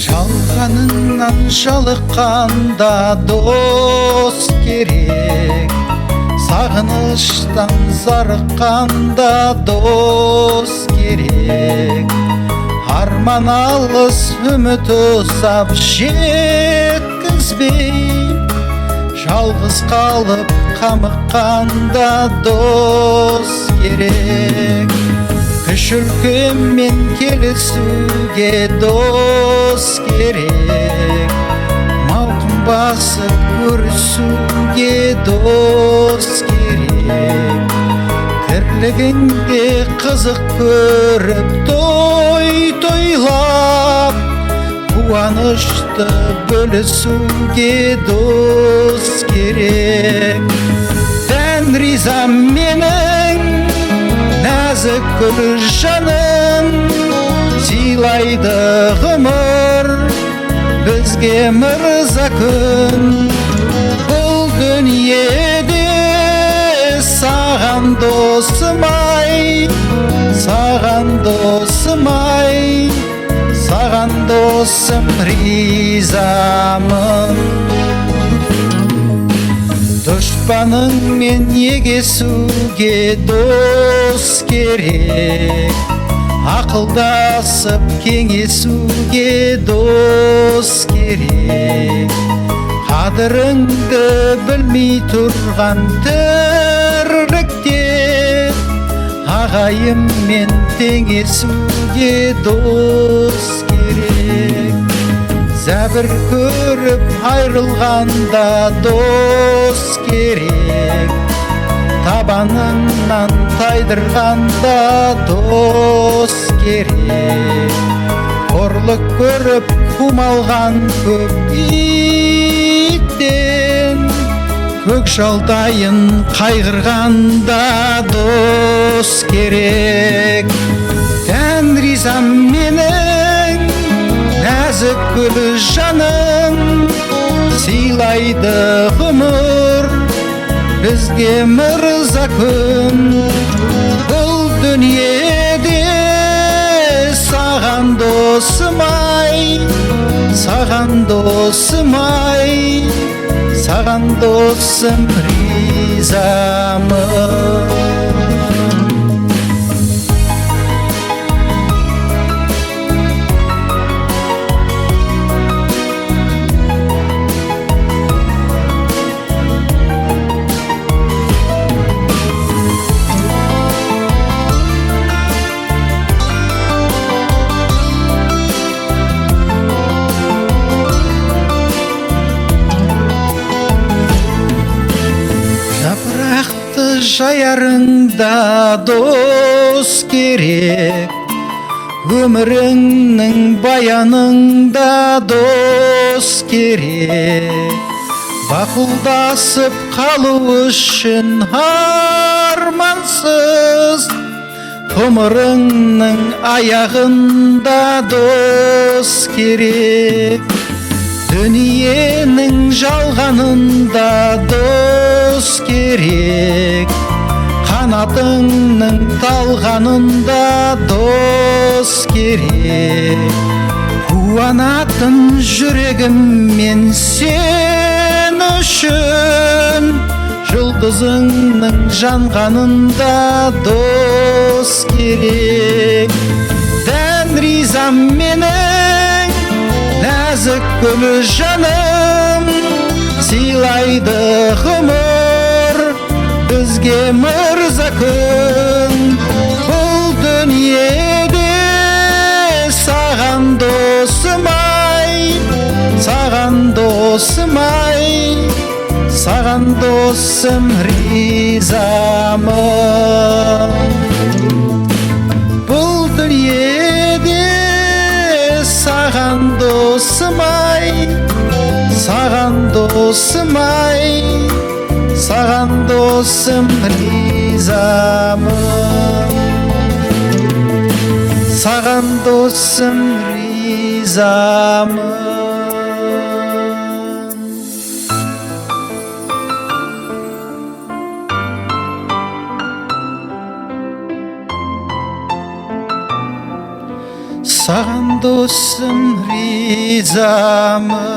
Жалғаныңнан жалыққанда дос керек, сағыныштан зарыққанда дос керек. Арман алыс, үміт ұзап жеткізбей, жалғыз қалып қамыққанда дос керек. Күш үлкенмен келісуге дос керек, мауқын басып көрісуге дос керек. Тірлігіңде қызық көріп тойлап, қуанышты бөлісуге дос керек. Тән риза менің нәзік гүл жаным, сыйлайды ғұмыр бізге мырза күн. Бұл дүниеде саған досым-ай, саған досым-ай, саған досым ризамын. Дұшпаныңмен егесуге дос керек, ақылдасып кеңесуге дос керек. Қадіріңді білмей тұрған тірлікте, ағайынмен теңесуге дос керек. Зәбір көріп айрылғанда дос керек, табаныңнан тайдырғанда дос керек. Қорлық көріп қумалған көп иттен, көкжалдайын қайғырғанда дос керек. Тән риза менің нәзік гүл жаным, сыйлайды ғұмыр бізге мырза күн. Бұл дүниеде саған досым-ай, саған досым-ай, саған досым ризамын. Жаярыңда дос керек, өміріңнің баяныңда дос керек. Бақұлдасып қалу үшін армансыз, ғұмырыңның аяғында дос керек. Дүниенің жалғанында дос керек, қанатыңның талғанында дос керек. Қуанатын жүрегіммен сен үшін, жұлдызыңның жанғанында дос керек. Дән риза менің нәзік гүл жаным, сыйлайды ғұмыр бізге мырза күн. Бұл дүниеде саған досым-ай, саған досым-ай, саған досым ризамын. Бұл дүниеде саған досым-ай, саған досым ай, саған досым ризамын, саған досым ризамын. Саған досым ризамын.